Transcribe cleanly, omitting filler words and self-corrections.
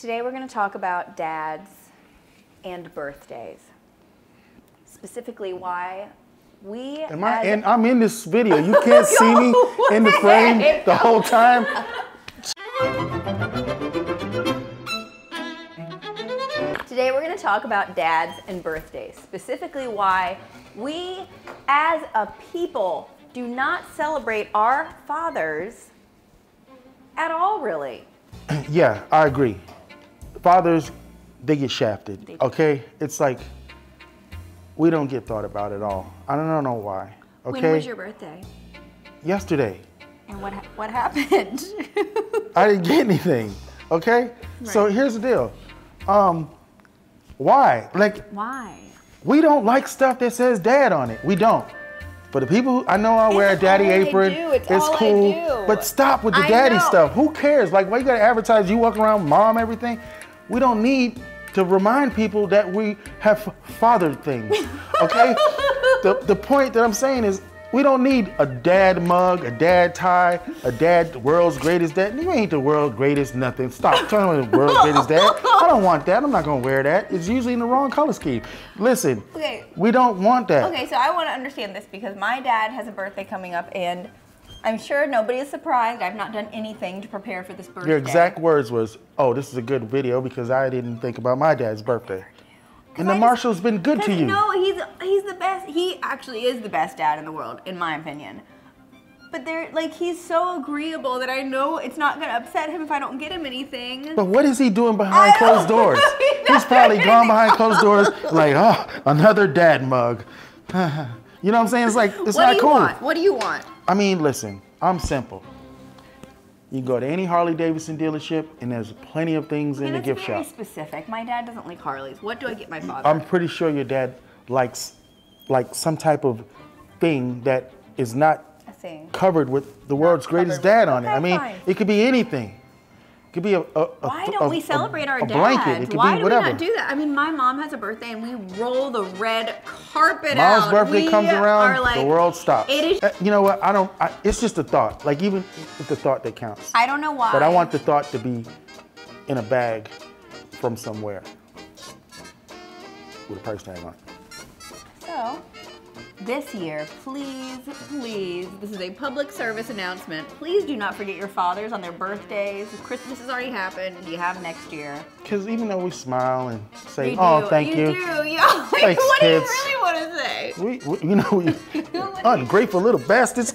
Today we're going to talk about dads and birthdays. Specifically why we and I'm in this video. You can't see me in the frame the whole time. Today we're going to talk about dads and birthdays. Specifically why we as a people do not celebrate our fathers at all, really. Yeah, I agree. Fathers, they get shafted, okay? It's like, we don't get thought about at all. I don't know why, okay? When was your birthday? Yesterday. And what happened? I didn't get anything, okay? Right. So here's the deal. Why? Like, why? We don't like stuff that says dad on it. We don't. For the people who, I know I wear a daddy apron, it's cool, but stop with the daddy stuff. Who cares? Like, why you gotta advertise you walk around mom everything? We don't need to remind people that we have fathered things, okay? the point that I'm saying is, we don't need a dad mug, a dad tie, a dad world's greatest dad. You ain't the world's greatest nothing. Stop telling me the world's greatest dad. I don't want that. I'm not gonna wear that. It's usually in the wrong color scheme. Listen, we don't want that. Okay, so I wanna understand this because my dad has a birthday coming up and I'm sure nobody is surprised. I've not done anything to prepare for this birthday. Your exact words was, oh, this is a good video because I didn't think about my dad's birthday. And the Marshall's been good to you. No, he's the best. He actually is the best dad in the world, in my opinion. But he's so agreeable that I know it's not gonna upset him if I don't get him anything. But what is he doing behind closed doors? He's probably gone behind closed doors like, oh, another dad mug. You know what I'm saying? It's like, it's not cool. What do you want? I mean, listen, I'm simple. You can go to any Harley Davidson dealership and there's plenty of things in the gift shop. That's very specific. My dad doesn't like Harleys. What do I get my father? I'm pretty sure your dad likes like some type of thing that is not covered with the world's greatest dad on it. I mean, it could be anything. It could be Why don't we celebrate our dads? Blanket. It could Why be do whatever. we not do that? I mean, my mom has a birthday and we roll the red carpet Mom's out. birthday comes around, the world stops. It is. You know what? It's just a thought. Like, even it's the thought that counts. I don't know why. But I want the thought to be in a bag from somewhere with a price tag on it. So, this year, please, this is a public service announcement. Please do not forget your fathers on their birthdays. Christmas has already happened. You have next year. Because even though we smile and say, oh, thank you. You do. Yeah. Thanks, what kids. do you really want to say? We ungrateful little bastards.